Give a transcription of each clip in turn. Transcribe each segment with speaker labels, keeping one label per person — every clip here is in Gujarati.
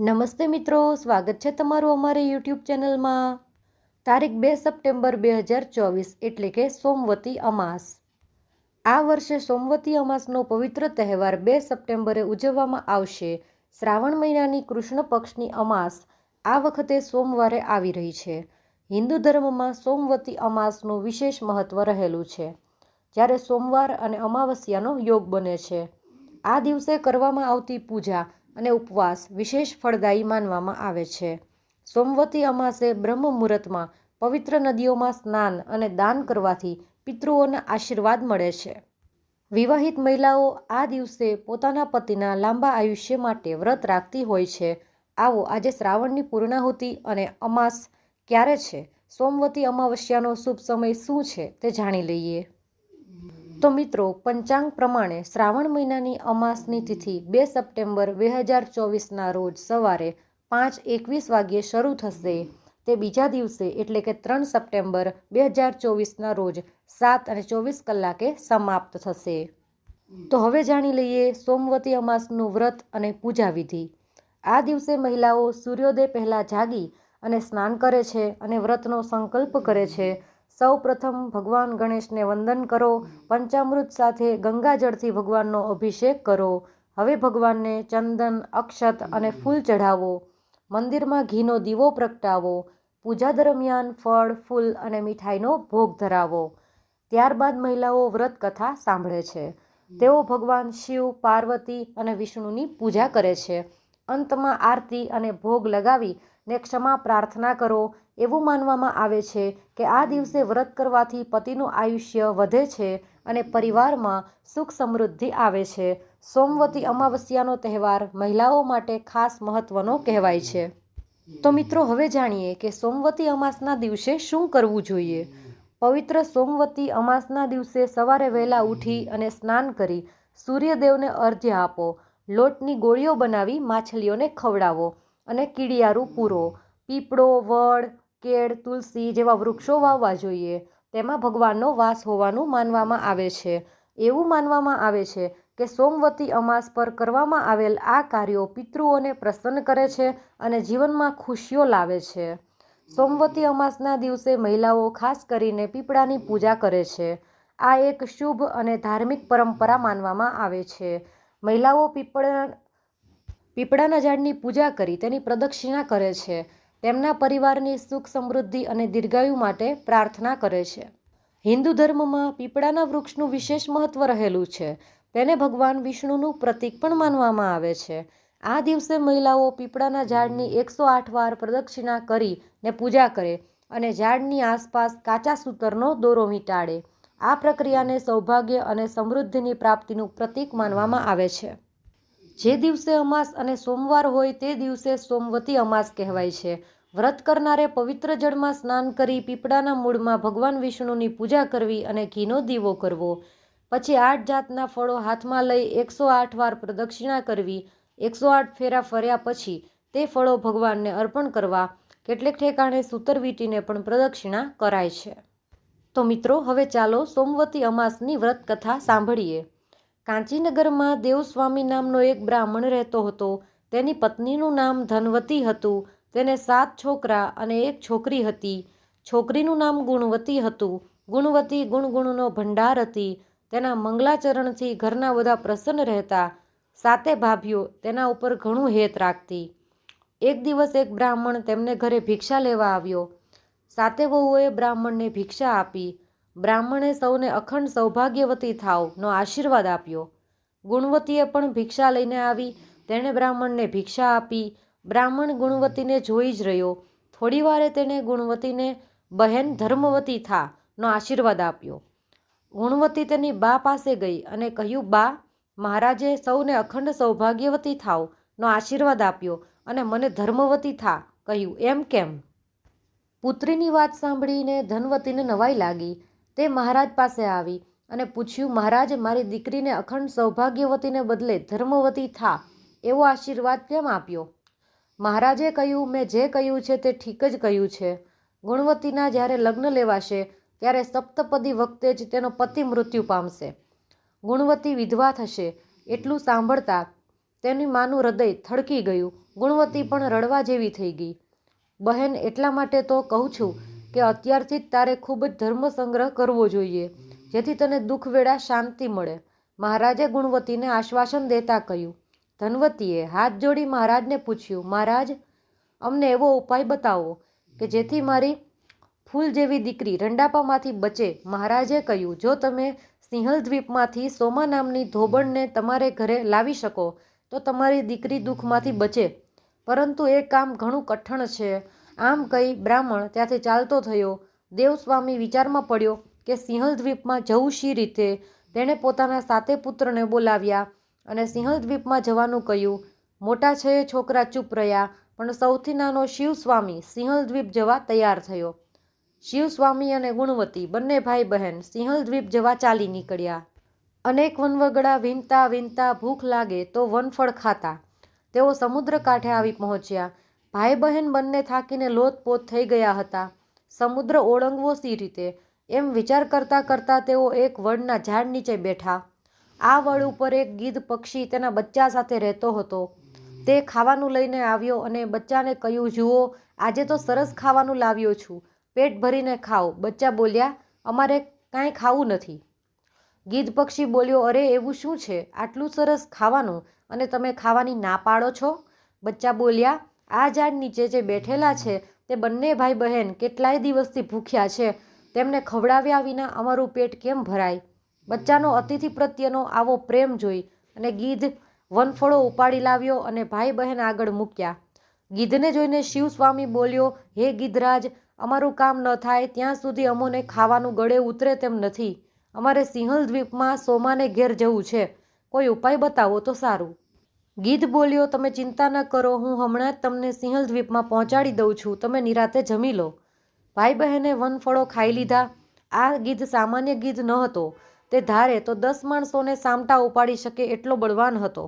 Speaker 1: નમસ્તે મિત્રો, સ્વાગત છે તમારું અમારી યુટ્યુબ ચેનલમાં। તારીખ 2 સપ્ટેમ્બર 2024 એટલે કે સોમવતી અમાસ। આ વર્ષે સોમવતી અમાસનો પવિત્ર તહેવાર 2 સપ્ટેમ્બરે ઉજવવામાં આવશે। શ્રાવણ મહિનાની કૃષ્ણ પક્ષની અમાસ આ વખતે સોમવારે આવી રહી છે। હિન્દુ ધર્મમાં સોમવતી અમાસનું વિશેષ મહત્વ રહેલું છે, જ્યારે સોમવાર અને અમાવસ્યાનો યોગ બને છે। આ દિવસે કરવામાં આવતી પૂજા અને ઉપવાસ વિશેષ ફળદાયી માનવામાં આવે છે। સોમવતી અમાસે બ્રહ્મ મુહૂર્તમાં પવિત્ર નદીઓમાં સ્નાન અને દાન કરવાથી પિતૃઓના આશીર્વાદ મળે છે। વિવાહિત મહિલાઓ આ દિવસે પોતાના પતિના લાંબા આયુષ્ય માટે વ્રત રાખતી હોય છે। આવો આજે શ્રાવણની પૂર્ણાહુતિ અને અમાસ ક્યારે છે, સોમવતી અમાવસ્યાનો શુભ સમય શું છે તે જાણી લઈએ। તો મિત્રો, પંચાંગ પ્રમાણે શ્રાવણ મહિનાની અમાસની તિથિ 2 સપ્ટેમ્બર 2024ના રોજ સવારે 5:21 વાગ્યે શરૂ થશે। તે બીજા દિવસે એટલે કે 3 સપ્ટેમ્બર 2024ના રોજ 7:24 કલાકે સમાપ્ત થશે। તો હવે જાણી લઈએ સોમવતી અમાસનું વ્રત અને પૂજા વિધિ। આ દિવસે મહિલાઓ સૂર્યોદય પહેલાં જાગી અને સ્નાન કરે છે અને વ્રતનો સંકલ્પ કરે છે। સૌ પ્રથમ ભગવાન ગણેશને વંદન કરો, પંચામૃત સાથે ગંગાજળથી ભગવાનનો અભિષેક કરો। હવે ભગવાનને ચંદન, અક્ષત અને ફૂલ ચઢાવો। મંદિરમાં ઘીનો દીવો પ્રગટાવો। પૂજા દરમિયાન ફળ, ફૂલ અને મીઠાઈનો ભોગ ધરાવો। ત્યારબાદ મહિલાઓ વ્રત કથા સાંભળે છે। તેઓ ભગવાન શિવ, પાર્વતી અને વિષ્ણુની પૂજા કરે છે। અંતમાં આરતી અને ભોગ લગાવીને ક્ષમા પ્રાર્થના કરો। એવું માનવામાં આવે છે કે આ દિવસે વ્રત કરવાથી પતિનું આયુષ્ય વધે છે અને પરિવારમાં સુખ સમૃદ્ધિ આવે છે। સોમવતી અમાવસ્યાનો તહેવાર મહિલાઓ માટે ખાસ મહત્વનો કહેવાય છે। તો મિત્રો, હવે જાણીએ કે સોમવતી અમાસના દિવસે શું કરવું જોઈએ। પવિત્ર સોમવતી અમાસના દિવસે સવારે વહેલા ઉઠી અને સ્નાન કરી સૂર્યદેવને અર્ઘ્ય આપો। લોટની ગોળીઓ બનાવી માછલીઓને ખવડાવો અને કીડિયારું પૂરો। પીપળો, વડ, કેળ, તુલસી જેવા વૃક્ષો વાવવા જોઈએ। તેમાં ભગવાનનો વાસ હોવાનું માનવામાં આવે છે। એવું માનવામાં આવે છે કે સોમવતી અમાસ પર કરવામાં આવેલ આ કાર્યો પિતૃઓને પ્રસન્ન કરે છે અને જીવનમાં ખુશીઓ લાવે છે। સોમવતી અમાસના દિવસે મહિલાઓ ખાસ કરીને પીપળાની પૂજા કરે છે। આ એક શુભ અને ધાર્મિક પરંપરા માનવામાં આવે છે। મહિલાઓ પીપળાના ઝાડની પૂજા કરી તેની પ્રદક્ષિણા કરે છે। તેમના પરિવારની સુખ સમૃદ્ધિ અને દીર્ઘાયુ માટે પ્રાર્થના કરે છે। હિન્દુ ધર્મમાં પીપળાના વૃક્ષનું વિશેષ મહત્વ રહેલું છે। તેને ભગવાન વિષ્ણુનું પ્રતીક પણ માનવામાં આવે છે। આ દિવસે મહિલાઓ પીપળાના ઝાડની 108 વાર પ્રદક્ષિણા કરીને પૂજા કરે અને ઝાડની આસપાસ કાચા સૂતરનો દોરો વીંટાળે। આ પ્રક્રિયાને સૌભાગ્ય અને સમૃદ્ધિની પ્રાપ્તિનું પ્રતીક માનવામાં આવે છે। જે દિવસે અમાસ અને સોમવાર હોય તે દિવસે સોમવતી અમાસ કહેવાય છે। વ્રત કરનારે પવિત્ર જળમાં સ્નાન કરી પીપળાના મૂળમાં ભગવાન વિષ્ણુની પૂજા કરવી અને ઘીનો દીવો કરવો। પછી 8 જાતના ફળો હાથમાં લઈ 108 વાર પ્રદક્ષિણા કરવી। 108 ફેરા ફર્યા પછી તે ફળો ભગવાનને અર્પણ કરવા। કેટલેક ઠેકાણે સૂતર વીંટીને પણ પ્રદક્ષિણા કરાય છે। તો મિત્રો, હવે ચાલો સોમવતી અમાસની વ્રત કથા સાંભળીએ। કાંચીનગરમાં દેવસ્વામી નામનો એક બ્રાહ્મણ રહેતો હતો। તેની પત્નીનું નામ ધનવતી હતું। તેને 7 છોકરા અને 1 છોકરી હતી। છોકરીનું નામ ગુણવતી હતું। ગુણવતી ગુણનો ભંડાર હતી। તેના મંગલાચરણથી ઘરના બધા પ્રસન્ન રહેતા। 7 ભાભીઓ તેના ઉપર ઘણું હેત રાખતી। એક દિવસ એક બ્રાહ્મણ તેમને ઘરે ભિક્ષા લેવા આવ્યો। 7 વહુઓએ બ્રાહ્મણને ભિક્ષા આપી। બ્રાહ્મણે સૌને અખંડ સૌભાગ્યવતી થાવનો આશીર્વાદ આપ્યો। ગુણવતીએ પણ ભિક્ષા લઈને આવી। તેણે બ્રાહ્મણને ભિક્ષા આપી। બ્રાહ્મણ ગુણવતીને જોઈ જ રહ્યો। થોડી વારે તેણે ગુણવતીને બહેન ધર્મવતી થાનો આશીર્વાદ આપ્યો। ગુણવતી તેની બા પાસે ગઈ અને કહ્યું, બા, મહારાજે સૌને અખંડ સૌભાગ્યવતી થાવનો આશીર્વાદ આપ્યો અને મને ધર્મવતી થા કહ્યું, એમ કેમ? પુત્રીની વાત સાંભળીને ધનવતીને નવાઈ લાગી। તે મહારાજ પાસે આવી અને પૂછ્યું, મહારાજ, મારી દીકરીને અખંડ સૌભાગ્યવતીને બદલે ધર્મવતી થા એવો આશીર્વાદ કેમ આપ્યો? મહારાજે કહ્યું, મેં જે કહ્યું છે તે ઠીક જ કહ્યું છે। ગુણવતીના જ્યારે લગ્ન લેવાશે ત્યારે સપ્તપદી વખતે જ તેનો પતિ મૃત્યુ પામશે। ગુણવતી વિધવા થશે। એટલું સાંભળતા તેની માનું હૃદય થડકી ગયું. ગુણવતી પણ રડવા જેવી થઈ ગઈ. બહેન, એટલા માટે તો કહું છું કે અત્યારથી જ તારે ખૂબ જ ધર્મ સંગ્રહ કરવો જોઈએ, જેથી તને દુઃખ વેળા શાંતિ મળે. મહારાજે ગુણવતીને આશ્વાસન દેતા કહ્યું. ધનવતીએ હાથ જોડી મહારાજને પૂછ્યું, મહારાજ, અમને એવો ઉપાય બતાવો કે જેથી મારી ફૂલ જેવી દીકરી રંડાપામાંથી બચે. મહારાજે કહ્યું, જો તમે સિંહલ દ્વીપમાંથી સોમા નામની ધોબણને તમારે ઘરે લાવી શકો તો તમારી દીકરી દુઃખમાંથી બચે. પરંતુ એ કામ ઘણું કઠણ છે. આમ કહી બ્રાહ્મણ ત્યાંથી ચાલતો થયો. દેવસ્વામી વિચારમાં પડ્યો કે સિંહલ દ્વીપમાં જવું શી રીતે. તેણે પોતાના 7 પુત્રને બોલાવ્યા અને સિંહલ દ્વીપમાં જવાનું કહ્યું. મોટા 6 છોકરા ચૂપ રહ્યા, પણ સૌથી નાનો શિવસ્વામી સિંહલ દ્વીપ જવા તૈયાર થયો. શિવસ્વામી અને ગુણવતી બંને ભાઈ બહેન સિંહલ દ્વીપ જવા ચાલી નીકળ્યા. અનેક વનવગડા વીણતા વીણતા ભૂખ લાગે તો વનફળ ખાતા તેઓ સમુદ્ર કાંઠે આવી પહોંચ્યા. ભાઈ બહેન બંને થાકીને લોથપોથ થઈ ગયા હતા. સમુદ્ર ઓળંગવો સી રીતે, એમ વિચાર કરતાં કરતાં તેઓ એક વડના ઝાડ નીચે બેઠા. આ વડ ઉપર એક ગીધ પક્ષી તેના બચ્ચા સાથે રહેતો હતો. તે ખાવાનું લઈને આવ્યો અને બચ્ચાને કહ્યું, જુઓ, આજે તો સરસ ખાવાનું લાવ્યો છું, પેટ ભરીને ખાઓ. બચ્ચા બોલ્યા, અમારે કાંઈ ખાવું નથી. ગીધ પક્ષી બોલ્યો, અરે એવું શું છે, આટલું સરસ ખાવાનું અને તમે ખાવાની ના પાડો છો? બચ્ચા બોલ્યા, આ ઝાડ નીચે જે બેઠેલા છે તે બંને ભાઈ બહેન કેટલાય દિવસથી ભૂખ્યા છે. તેમને ખવડાવ્યા વિના અમારું પેટ કેમ ભરાય? બચ્ચાનો અતિથિ પ્રત્યેનો આવો પ્રેમ જોઈ અને ગીધ વનફળો ઉપાડી લાવ્યો અને ભાઈ બહેન આગળ મૂક્યા. ગીધને જોઈને શિવસ્વામી બોલ્યો, હે ગીધરાજ, અમારું કામ ન થાય ત્યાં સુધી અમોને ખાવાનું ગળે ઉતરે તેમ નથી. અમારે સિંહલ દ્વીપમાં સોમાને ઘેર જવું છે. કોઈ ઉપાય બતાવો તો સારું. ગીધ બોલ્યો, તમે ચિંતા ન કરો, હું હમણાં જ તમને સિંહલ દ્વીપમાં પહોંચાડી દઉં છું. તમે નિરાતે જમી લો. ભાઈ બહેને વનફળો ખાઈ લીધા. આ ગીધ સામાન્ય ગીધ ન હતો. તે ધારે તો 10 માણસોને સામટા ઉપાડી શકે એટલો બળવાન હતો.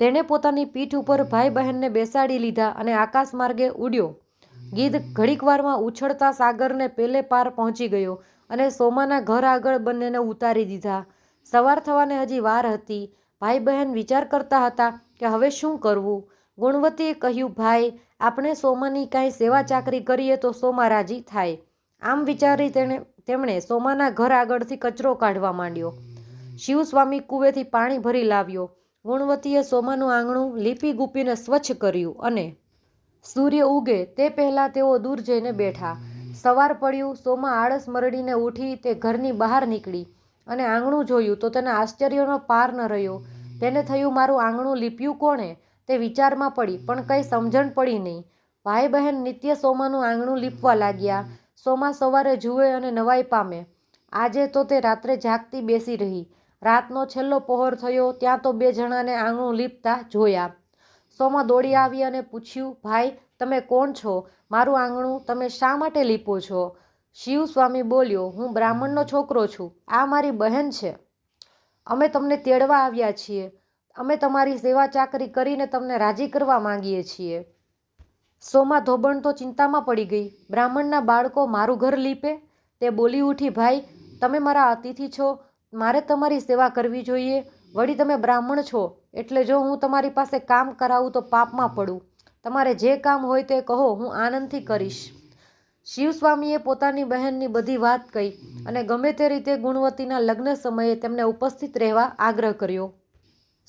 Speaker 1: તેણે પોતાની પીઠ ઉપર ભાઈ બહેનને બેસાડી લીધા અને આકાશ માર્ગે ઉડ્યો. ગીધ ઘડીકવારમાં ઉછળતા સાગરને પેલે પાર પહોંચી ગયો અને સોમાના ઘર આગળ બંનેને ઉતારી દીધા. સવાર થવાને હજી વાર હતી. ભાઈ બહેન વિચાર કરતા હતા કે હવે શું કરવું. ગુણવતીએ કહ્યું, ભાઈ, આપણે સોમાની કાંઈ સેવા ચાકરી કરીએ તો સોમા રાજી થાય. આમ વિચારી તેમણે સોમાના ઘર આગળથી કચરો કાઢવા માંડ્યો. શિવસ્વામી કૂવેથી પાણી ભરી લાવ્યો. ગુણવતીએ સોમાનું આંગણું લીપી ગુપીને સ્વચ્છ કર્યું અને સૂર્ય ઉગે તે પહેલાં તેઓ દૂર જઈને બેઠા. સવાર પડ્યું. સોમા આળસ મરડીને ઉઠી તે ઘરની બહાર નીકળી અને આંગણું જોયું તો તેના આશ્ચર્યનો પાર ન રહ્યો. તેને થયું, મારું આંગણું લીપ્યું કોણે? તે વિચારમાં પડી, પણ કંઈ સમજણ પડી નહીં. ભાઈ બહેન નિત્ય સોમાનું આંગણું લીપવા લાગ્યા. સોમા સવારે જુએ અને નવાઈ પામે. આજે તો તે રાત્રે જાગતી બેસી રહી. રાતનો છેલ્લો પહોર થયો ત્યાં તો 2 જણાને આંગણું લીપતા જોયા. સોમા દોડી આવી અને પૂછ્યું, ભાઈ, તમે કોણ છો? મારું આંગણું તમે શા માટે લીપો છો? શિવસ્વામી બોલ્યો, હું બ્રાહ્મણનો છોકરો છું. આ મારી બહેન છે. અમે તમને તેડવા આવ્યા છીએ. અમે તમારી સેવા ચાકરી કરીને તમને રાજી કરવા માંગીએ છીએ. સોમા ધોબણ તો ચિંતામાં પડી ગઈ. બ્રાહ્મણના બાળકો મારું ઘર લીપે? તે બોલી ઉઠી, ભાઈ, તમે મારા અતિથિ છો, મારે તમારી સેવા કરવી જોઈએ. વળી તમે બ્રાહ્મણ છો એટલે જો હું તમારી પાસે કામ કરાવું તો પાપમાં પડું. તમારે જે કામ હોય તે કહો, હું આનંદથી કરીશ. શિવસ્વામીએ પોતાની બહેનની બધી વાત કહી અને ગમે તે રીતે ગુણવતીના લગ્ન સમયે તેમને ઉપસ્થિત રહેવા આગ્રહ કર્યો.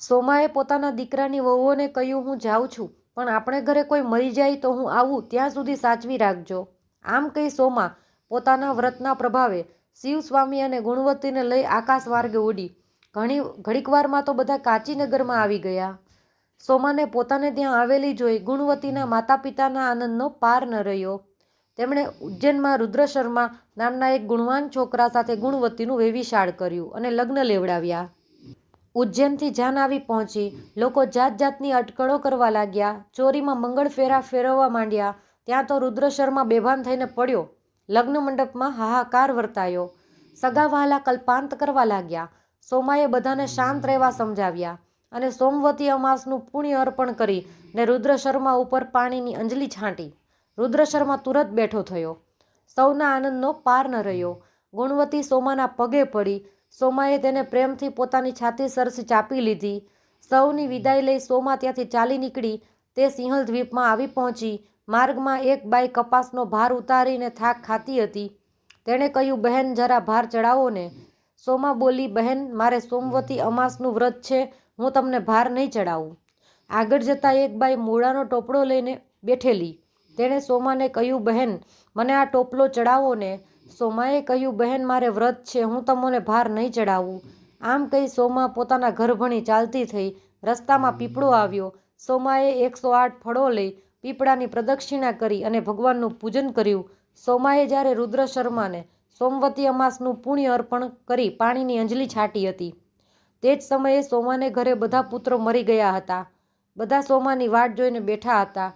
Speaker 1: સોમાએ પોતાના દીકરાની વહુઓને કહ્યું, હું જાઉં છું, પણ આપણે ઘરે કોઈ મરી જાય તો હું આવું ત્યાં સુધી સાચવી રાખજો. આમ કહી સોમા પોતાના વ્રતના પ્રભાવે શિવસ્વામી અને ગુણવતીને લઈ આકાશ માર્ગે ઉડી. ઘડીકવારમાં તો બધા કાંચીનગરમાં આવી ગયા. સોમાને પોતાને ત્યાં આવેલી જોઈ ગુણવતીના માતા પિતાના આનંદનો પાર ન રહ્યો. તેમણે ઉજ્જૈનમાં રુદ્રશર્મા નામના એક ગુણવાન છોકરા સાથે ગુણવતીનું વેવિશાળ કર્યું અને લગ્ન લેવડાવ્યા. ઉજ્જૈનથી જાન આવી પહોંચી. લોકો જાત જાતની અટકળો કરવા લાગ્યા. ચોરીમાં મંગળ ફેરા ફેરવવા માંડ્યા. ત્યાં તો રુદ્રશર્મા બેભાન થઈને પડ્યો. લગ્ન મંડપમાં હાહાકાર વર્તાયો. સગા વહાલા કલ્પાંત કરવા લાગ્યા. સોમાએ બધાને શાંત રહેવા સમજાવ્યા અને સોમવતી અમાસનું પુણ્ય અર્પણ કરી ને રુદ્રશર્મા ઉપર પાણીની અંજલિ છાંટી. રુદ્રશર્મા તુરત બેઠો થયો. સૌના આનંદનો પાર ન રહ્યો. ગુણવતી સોમાના પગે પડી. સોમાએ તેને પ્રેમથી પોતાની છાતી સરસી ચાપી લીધી. સૌની વિદાય લઈ સોમા ત્યાંથી ચાલી નીકળી. તે સિંહલ દ્વીપમાં આવી પહોંચી. માર્ગમાં એક બાઈ કપાસનો ભાર ઉતારીને થાક ખાતી હતી. તેણે કહ્યું, બહેન, જરા ભાર ચડાવો ને. સોમા બોલી, બહેન, મારે સોમવતી અમાસનું વ્રત છે, હું તમને ભાર નહીં ચડાવું. આગળ જતાં એક બાઈ મૂળાનો ટોપલો લઈને બેઠેલી. તેણે સોમાને કહ્યું, બહેન, મને આ ટોપલો ચડાવો ને. સોમાએ કહ્યું, બહેન, મારે વ્રત છે, હું તમને ભાર નહીં ચડાવું. આમ કહી સોમા પોતાના ઘર ભણી ચાલતી થઈ. રસ્તામાં પીપળો આવ્યો. સોમાએ 108 ફળો લઈ પીપળાની પ્રદક્ષિણા કરી અને ભગવાનનું પૂજન કર્યું. સોમાએ જ્યારે રુદ્ર શર્માને સોમવતી અમાસનું પુણ્ય અર્પણ કરી પાણીની અંજલિ છાંટી હતી. તે જ સમયે સોમાને ઘરે બધા પુત્રો મરી ગયા હતા. બધા સોમાની વાટ જોઈને બેઠા હતા.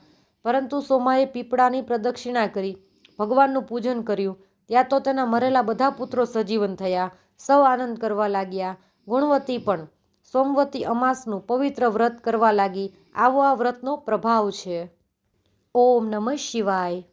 Speaker 1: પરંતુ સોમાએ પીપળાની પ્રદક્ષિણા કરી, ભગવાનનું પૂજન કર્યું. ત્યાં તો તેના મરેલા બધા પુત્રો સજીવન થયા. સૌ આનંદ કરવા લાગ્યા. ગુણવતી પણ સોમવતી અમાસનું પવિત્ર વ્રત કરવા લાગી. આવો આ વ્રતનો પ્રભાવ છે. ઓમ નમઃ શિવાય.